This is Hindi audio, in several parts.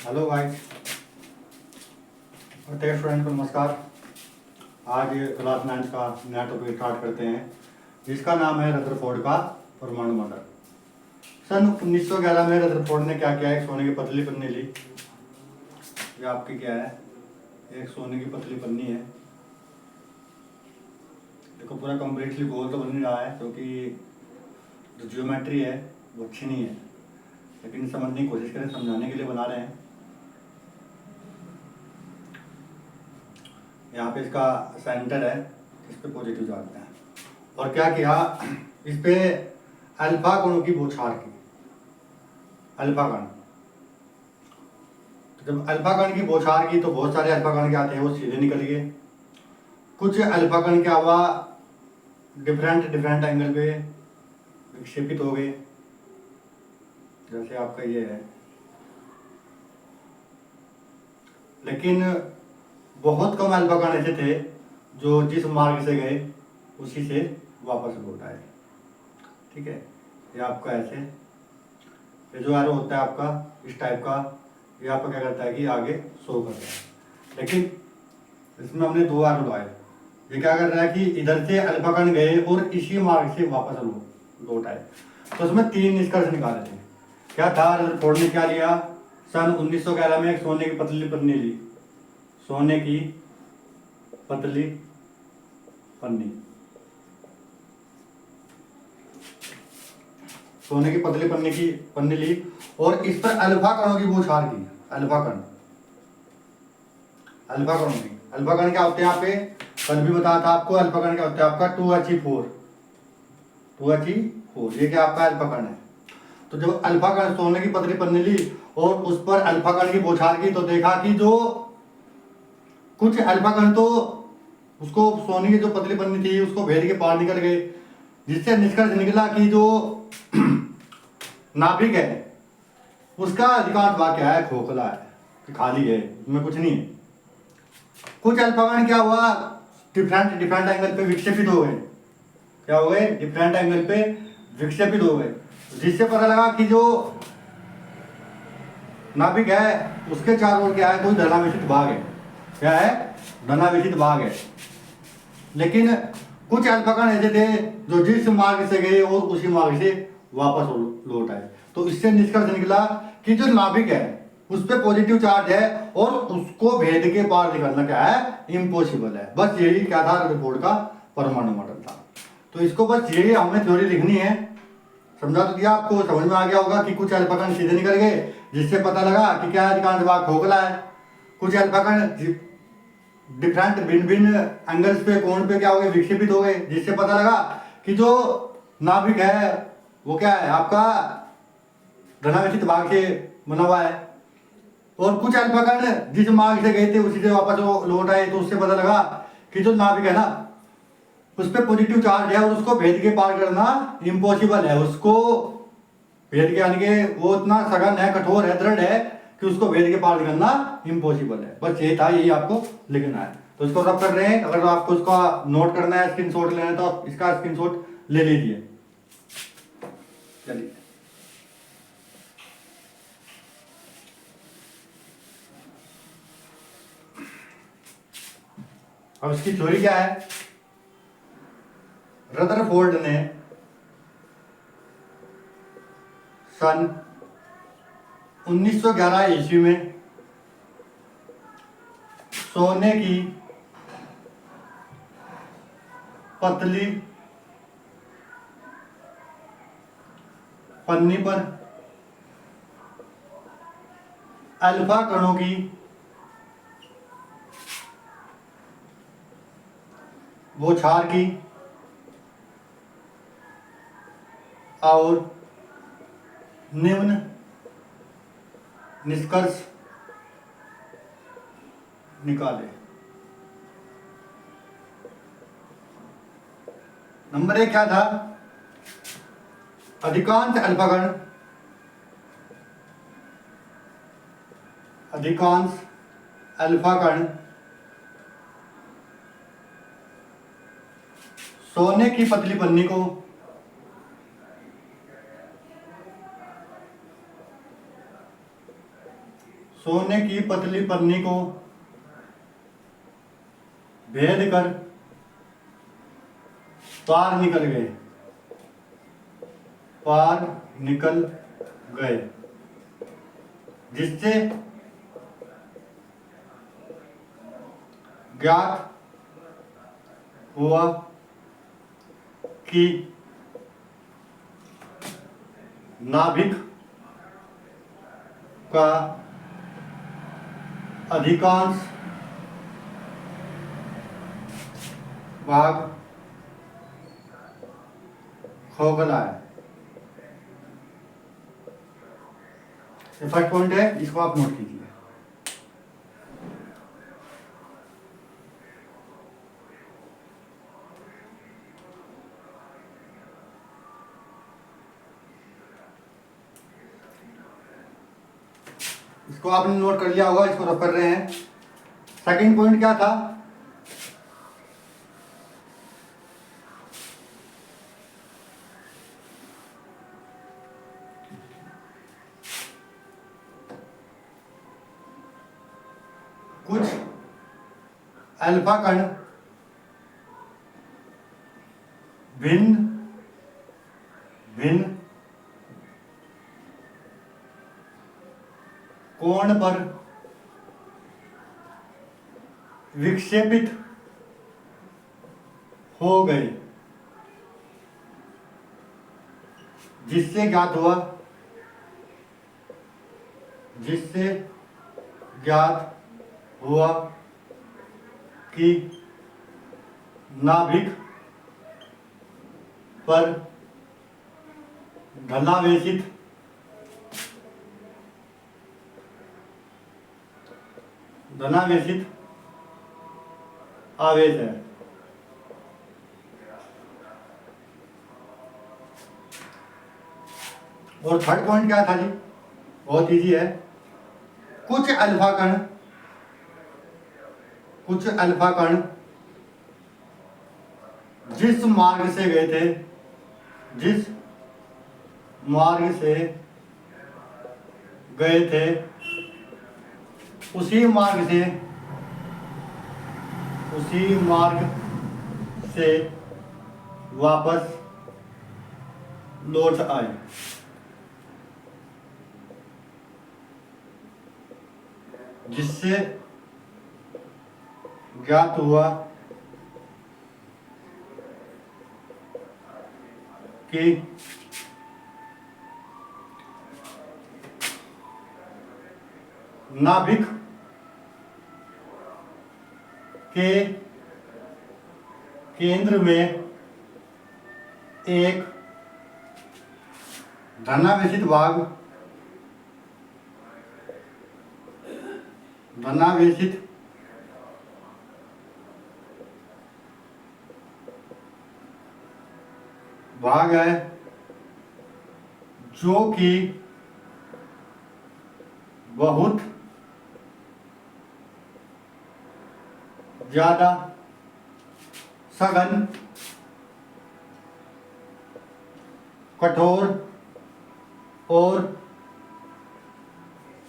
हेलो गाइस और टेक स्टूडेंट को नमस्कार। आज क्लास 9 का नया टॉपिक स्टार्ट करते हैं जिसका नाम है रदरफोर्ड का परमाणु मॉडल। सन 1911 में रदरफोर्ड ने क्या किया, एक सोने की पतली पन्नी ली। ये आपकी क्या है, एक सोने की पतली पन्नी है। देखो पूरा कम्प्लीटली गोल तो बन नहीं रहा है क्योंकि जो ज्योमेट्री है वो अच्छी नहीं है, लेकिन समझने की कोशिश करें, समझाने के लिए बना रहे हैं। यहाँ पे इसका सेंटर है, इस पे पॉजिटिव चार्ज है। और क्या किया, इस पे अल्फा कणों की बौछार की। अल्फा कण, तो जब अल्फा कण की बौछार की तो बहुत सारे अल्फा कण क्या आते हैं, वो सीधे निकल गए। कुछ अल्फा कण क्या हुआ, डिफरेंट डिफरेंट एंगल पे विक्षेपित हो गए, जैसे आपका ये है। लेकिन बहुत कम अल्फा कण ऐसे थे जो जिस मार्ग से गए उसी से वापस लौट आए। ठीक है, ये आपका ऐसे, ये जो एरो होता है आपका इस टाइप का, ये आपका क्या करता है कि आगे शो कर रहा है। लेकिन इसमें हमने दो एरो लगाए, ये क्या कर रहा है कि इधर से अल्फा कण गए और इसी मार्ग से वापस लौट आए। तो उसमें तीन निष्कर्ष निकाले थे। क्या था, रदरफोर्ड ने क्या लिया, सन 1911 में एक सोने की पतली पन्नी ली। सोने की पतली पन्नी, सोने की पतली पन्नी ली और इस पर अल्फा कणों की बौछार की। अल्फा कण क्या होते हैं, यहाँ पे कल भी बताया था आपको। अल्फा कण क्या होता है आपका 2He4, ये क्या आपका अल्फा कण है। तो जब अल्फा कण, सोने की पतली पन्नी ली और उस पर अल्फा कण की बौछार की, तो देखा कि जो कुछ अल्फा कण तो उसको, सोने की जो पतली पन्नी थी उसको भेद के पार निकल गए, जिससे निष्कर्ष निकला कि जो नाभिक है उसका अधिकांश भाग क्या है, खोखला है, खाली है, उसमें कुछ नहीं है। कुछ अल्फा कण क्या हुआ, डिफरेंट एंगल पे विक्षेपित हो गए। क्या हो गए, डिफरेंट एंगल पे विक्षेपित हो गए, जिससे पता लगा कि जो नाभिक है उसके चारों ओर क्या है, कोई धनावेशित भाग है। क्या है, धनावेशित भाग है। लेकिन कुछ अल्फा कण ऐसे थे जो जिस मार्ग से गए और उसी मार्ग से वापस लौट आए। तो इससे निष्कर्ष निकला कि जो नाभिक है उस पर पॉजिटिव चार्ज है और उसको भेद के पार निकलना क्या है, इम्पॉसिबल है। बस यही क्या था, रदरफोर्ड का परमाणु मॉडल था। तो इसको बस यही हमें थ्योरी लिखनी है। समझा तो दिया आपको, समझ में आ गया होगा कि कुछ अल्फा कण सीधे निकल गए, जिससे पता लगा कि क्या अधिकांश भाग खोखला है। कुछ अल्फा कण डिफरेंट भिन्न भिन्न एंगल्स पे, कोण पे क्या हो गए, विक्षेपित हो गए, जिससे पता लगा कि जो नाभिक है वो क्या है आपका धनावेशित भाग से बना हुआ है। और कुछ अल्फा कण जिस मार्ग से गए थे उसी से वापस लौट आए, तो उससे पता लगा कि जो नाभिक है ना उस पर पॉजिटिव चार्ज है और उसको भेद के पार करना इम्पॉसिबल है। उसको भेद के, यानी कि वो इतना सघन है, कठोर है, दृढ़ है कि उसको भेद के पार करना इम्पॉसिबल है। बस यही था, यही आपको लिखना है। तो इसको रब कर रहे हैं। अगर आपको इसका नोट करना है, स्क्रीनशॉट लेना है, तो आप इसका स्क्रीनशॉट ले लीजिए। चलिए, अब इसकी थ्योरी क्या है। रदरफोर्ड ने सन 1911 ईस्वी में सोने की पतली पन्नी पर अल्फा कणों की बौछार की और निम्न निष्कर्ष निकाले। नंबर 1 क्या था, अधिकांश अल्फा कण सोने की पतली पन्नी को सोने की पतली पन्नी को भेद कर पार निकल गए, पार निकल गए, जिससे ज्ञात हुआ कि नाभिक का अधिकांश भाग खोखला है। ये फर्स्ट पॉइंट है, इसको आप नोट कीजिए। इसको आपने नोट कर लिया होगा, इसको रफ कर रहे हैं। सेकंड पॉइंट क्या था? कुछ अल्फा कण भिन्न भिन्न कोण पर विक्षेपित हो गए, जिससे ज्ञात हुआ कि नाभिक पर धनावेशित आवेश है। और थर्ड पॉइंट क्या था जी? बहुत इजी है। कुछ अल्फा कण जिस मार्ग से गए थे उसी मार्ग से वापस लौट आए, जिससे ज्ञात हुआ कि नाभिक के केंद्र में एक धनावेशित भाग है, जो कि बहुत ज्यादा सघन, कठोर और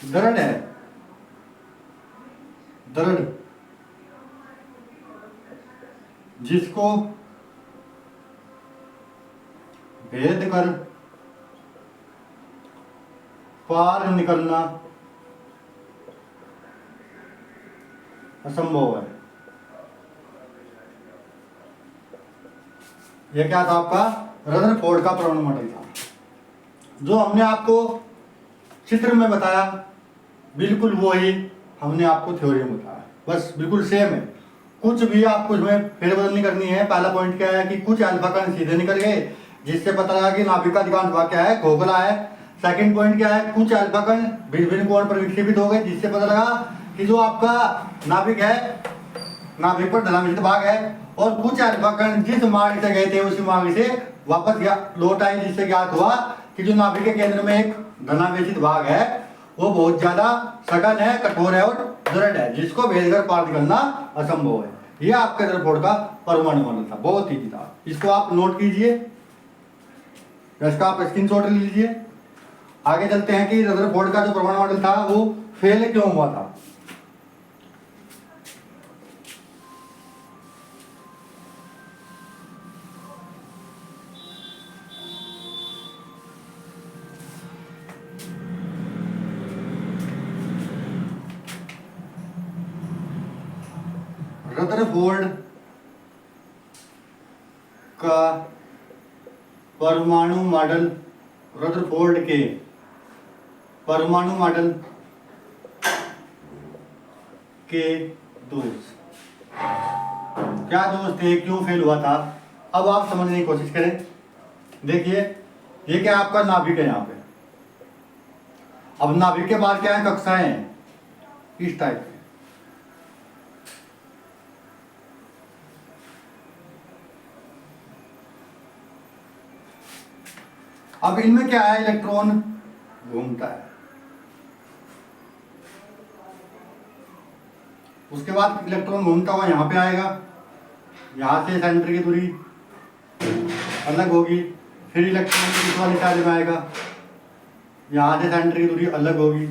दृढ़ है, जिसको भेद कर पार निकलना असंभव है। यह क्या था? आपका रदरफोर्ड का परमाणु मॉडल था, जो हमने आपको चित्र में बताया, बिल्कुल वही हमने आपको थ्योरी में बताया, बस बिल्कुल सेम है। कुछ भी आपको इसमें फेरबदल नहीं करनी है। पहला पॉइंट क्या है कि कुछ अल्फा कण सीधे निकल गए, जिससे पता लगा कि नाभिक का अधिकांश भाग क्या है? खोखला है। सेकंड पॉइंट क्या है? कुछ अल्फा कण भिन्न भिन्न कोण पर विक्षेपित हो गए, जिससे पता लगा कि जो आपका नाभिक है, नाभिक पर धनावेशित भाग है। और कुछ अल्फा कण जिस मार्ग से गए थे उसी मार्ग से वापस लौट आए, जिससे ज्ञात हुआ कि जो नाभिक के केंद्र में एक धनावेशित भाग है वो बहुत ज्यादा सघन है, कठोर है और दृढ़ है, जिसको भेद कर पार निकलना असंभव है। यह आपके रदरफोर्ड का परमाणु मॉडल था, बहुत ईजी था। इसको आप नोट कीजिए, इसका आप स्क्रीनशॉट लीजिए। आगे चलते हैं कि रदरफोर्ड का जो परमाणु मॉडल था वो फेल क्यों हुआ था? रदरफोर्ड का परमाणु मॉडल, रदरफोर्ड के परमाणु मॉडल के दोष, क्या दोष थे, क्यों फेल हुआ था? अब आप समझने की कोशिश करें। देखिए ये क्या आपका नाभिक है यहाँ पे। अब नाभिक के बाद क्या है, कक्षाएं हैं इस टाइप के। अब इनमें क्या है, इलेक्ट्रॉन घूमता है। उसके बाद इलेक्ट्रॉन घूमता हुआ यहाँ पे आएगा, यहाँ से सेंटर की दूरी अलग होगी, फिर इलेक्ट्रॉन इस वाली साइड में आएगा, यहाँ से सेंटर की दूरी अलग होगी,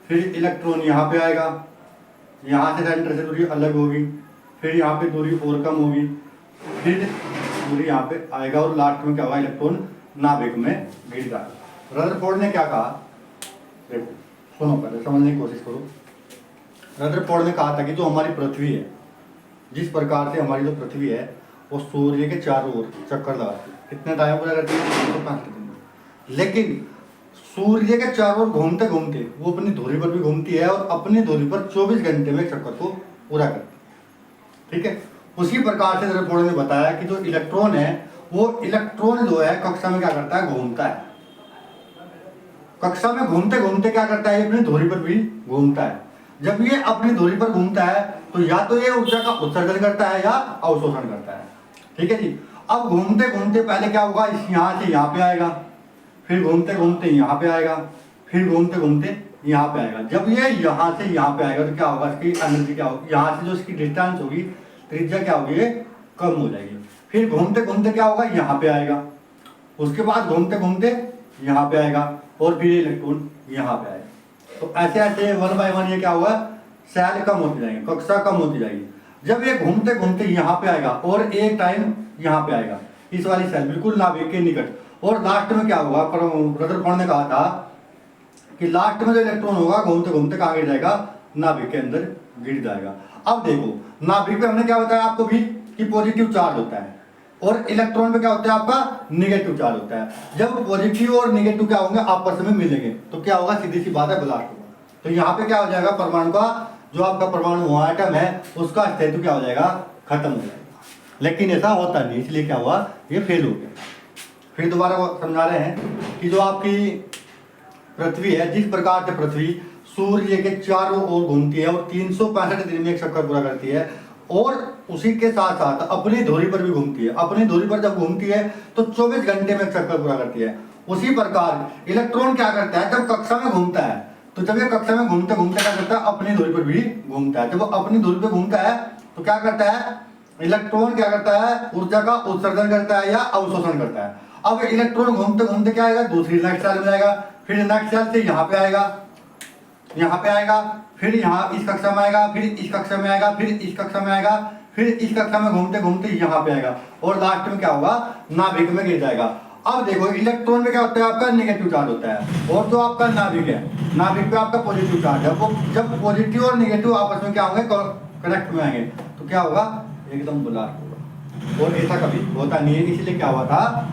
फिर इलेक्ट्रॉन यहाँ पे आएगा, यहाँ से सेंटर से दूरी अलग होगी, फिर यहाँ पे दूरी और कम होगी, फिर दूरी यहाँ पे आएगा और लास्ट में क्या होगा, इलेक्ट्रॉन नाभिक में गिर जाएगा। रदरफोर्ड ने क्या कहा, देखो सुनो पहले समझने की कोशिश करो। रदरफोर्ड ने कहा था कि जो हमारी पृथ्वी है, जिस प्रकार से हमारी जो पृथ्वी है वो सूर्य के चारों ओर चक्कर लगाती है, कितने टाइम पूरा करती है, 365 दिन। लेकिन सूर्य के चारों ओर घूमते घूमते वो अपनी धुरी पर भी घूमती है और अपनी धुरी पर 24 घंटे में चक्कर को पूरा करती है। ठीक है, उसी प्रकार से रदरफोर्ड ने बताया कि जो इलेक्ट्रॉन है, वो इलेक्ट्रॉन जो है कक्षा में क्या करता है, घूमता है। कक्षा में घूमते घूमते क्या करता है, अपनी धुरी पर भी घूमता है। जब ये अपनी धुरी पर घूमता है तो या तो ये ऊर्जा का उत्सर्जन करता है या अवशोषण करता है। ठीक है जी। अब घूमते घूमते पहले क्या होगा, इस यहाँ से यहाँ पे आएगा, फिर घूमते घूमते यहाँ पे आएगा, फिर घूमते घूमते यहाँ पे आएगा। जब ये यहाँ से यहाँ पे आएगा तो क्या होगा, इसकी एनर्जी क्या होगी, यहाँ से जो इसकी डिस्टेंस होगी, त्रिज्या क्या होगी, ये कम हो जाएगी। फिर घूमते घूमते क्या होगा, यहाँ पे आएगा, उसके बाद घूमते घूमते यहाँ पे आएगा और फिर इलेक्ट्रॉन यहाँ पे आएगा। तो ऐसे ऐसे 1 बाय 1 ये क्या होगा, सेल कम होती जाएंगे, कक्षा कम होती जाएगी। जब ये घूमते घूमते यहाँ पे आएगा और एक टाइम यहाँ पे आएगा, इस वाली सेल बिल्कुल नाभिक के निकट, और लास्ट में क्या होगा, रदरफोर्ड ने कहा था कि लास्ट में जो इलेक्ट्रॉन होगा घूमते घूमते कहाँ गिर जाएगा, नाभिक के अंदर गिर जाएगा। अब देखो नाभिक पे हमने क्या बताया आपको भी कि पॉजिटिव चार्ज होता है और इलेक्ट्रॉन पे क्या होता है आपका, निगेटिव चार्ज होता है। जब पॉजिटिव और निगेटिव क्या होंगे, आपस में मिलेंगे तो क्या होगा, सीधी सी बात है, ब्लास्ट होगा। तो यहाँ पे क्या हो जाएगा, परमाणु का जो आपका परमाणु एटम है उसका अस्तित्व क्या हो जाएगा, खत्म हो जाएगा। लेकिन ऐसा होता नहीं, इसलिए क्या हुआ, ये फेल हो गया। फिर दोबारा समझा रहे हैं कि जो आपकी पृथ्वी है, जिस प्रकार से पृथ्वी सूर्य के चारों ओर घूमती है और 365 दिन में एक चक्कर पूरा करती है, और उसी के साथ साथ अपनी धुरी पर भी घूमती है। अपनी धुरी पर जब घूमती है तो 24 घंटे में एक चक्कर पूरा करती है। उसी प्रकार इलेक्ट्रॉन क्या करता है, जब कक्षा में घूमता है तो जब ये कक्षा में घूमते घूमते क्या करता है, अपनी धुरी पर भी घूमता है। जब वो अपनी धुरी पर घूमता है तो क्या करता है, इलेक्ट्रॉन क्या करता है, ऊर्जा का उत्सर्जन करता है या अवशोषण करता है। अब इलेक्ट्रॉन घूमते घूमते क्या आएगा, दूसरी नेक्स्ट सेल में आएगा, फिर नेक्स्ट सेल से यहाँ पे आएगा, यहाँ पे आएगा, फिर यहाँ इस कक्षा में आएगा, फिर इस कक्षा में आएगा, फिर इस कक्षा में आएगा, फिर इस कक्षा में घूमते घूमते यहाँ पे आएगा और लास्ट में क्या होगा, नाभिक में गिर जाएगा। अब देखो इलेक्ट्रॉन में क्या होता है, आपका नेगेटिव चार्ज होता है, और जो आपका नाभिक है, नाभिक पे आपका पॉजिटिव चार्ज है। वो जब पॉजिटिव और नेगेटिव आपस में क्या होंगे, कनेक्ट में आएंगे तो क्या होगा, एकदम ब्लास्ट होगा। और ऐसा कभी होता नहीं है, इसलिए क्या हुआ था,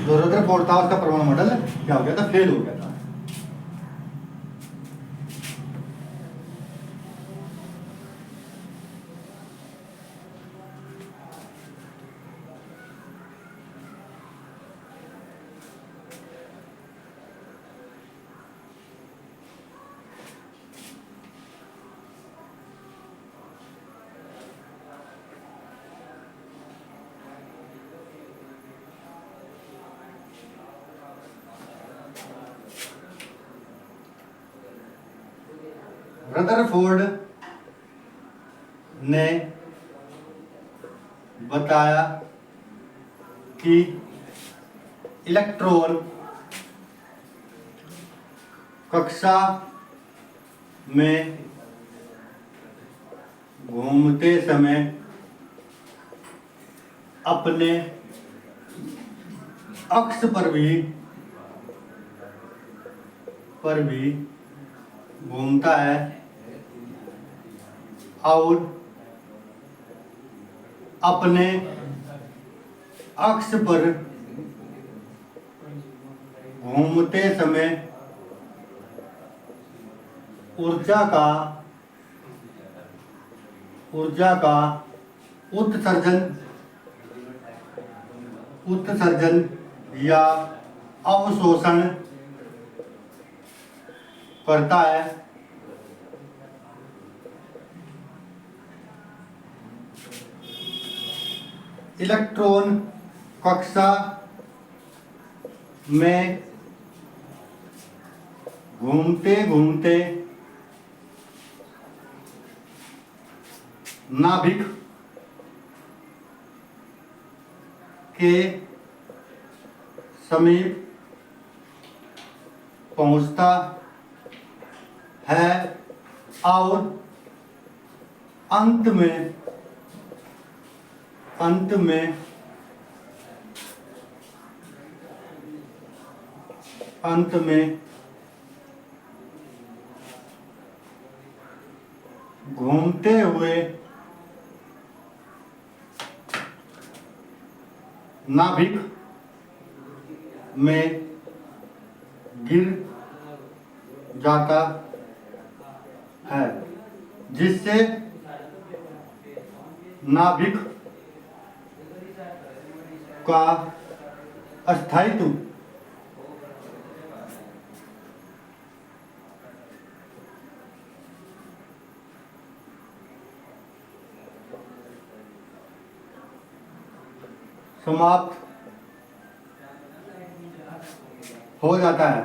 जो रदरफोर्ड था उसका परमाणु मॉडल क्या हो गया था, फेल हो गया था। रदरफोर्ड ने बताया कि इलेक्ट्रॉन कक्षा में घूमते समय अपने अक्ष पर भी घूमता है और अपने अक्ष पर घूमते समय ऊर्जा का उत्सर्जन या अवशोषण करता है। इलेक्ट्रॉन कक्षा में घूमते घूमते नाभिक के समीप पहुंचता है और अंत में घूमते हुए नाभिक में गिर जाता है, जिससे नाभिक का अस्थायित्व समाप्त हो जाता है,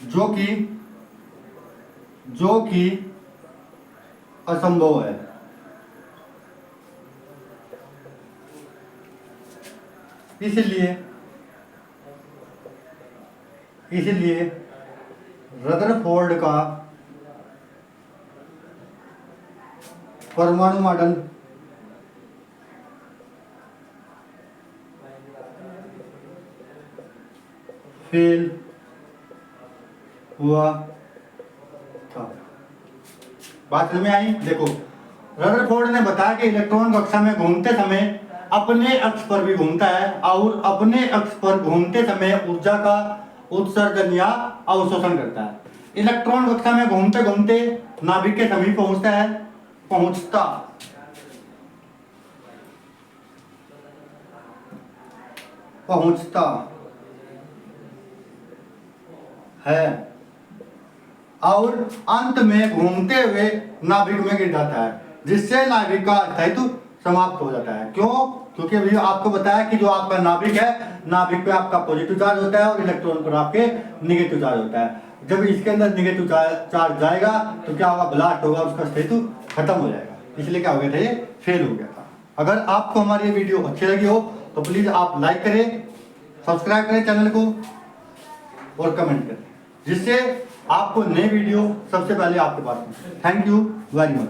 जो कि असंभव है। इसलिए रदरफोर्ड का परमाणु मॉडल फेल हुआ था। बात समझ में आई? देखो, रदरफोर्ड ने बताया कि इलेक्ट्रॉन कक्षा में घूमते समय अपने अक्ष पर भी घूमता है और अपने अक्ष पर घूमते समय ऊर्जा का उत्सर्जन या अवशोषण करता है। इलेक्ट्रॉन कक्षा में घूमते घूमते नाभिक के समीप पहुंचता है और अंत में घूमते हुए नाभिक में गिर जाता है, जिससे नाभिक का अस्थायित्व समाप्त हो जाता है। क्यों? क्योंकि अभी आपको बताया कि जो आपका नाभिक है, नाभिक पे आपका पॉजिटिव चार्ज होता है और इलेक्ट्रॉन पर आपके निगेटिव चार्ज होता है। जब इसके अंदर निगेटिव चार्ज जाएगा तो क्या होगा? ब्लास्ट होगा, उसका अस्थायित्व खत्म हो जाएगा। इसलिए क्या हो गया था? ये फेल हो गया था। अगर आपको हमारी ये वीडियो अच्छी लगी हो तो प्लीज आप लाइक करें, सब्सक्राइब करें चैनल को और कमेंट करें, जिससे आपको नए वीडियो सबसे पहले आपके पास। Thank you very much.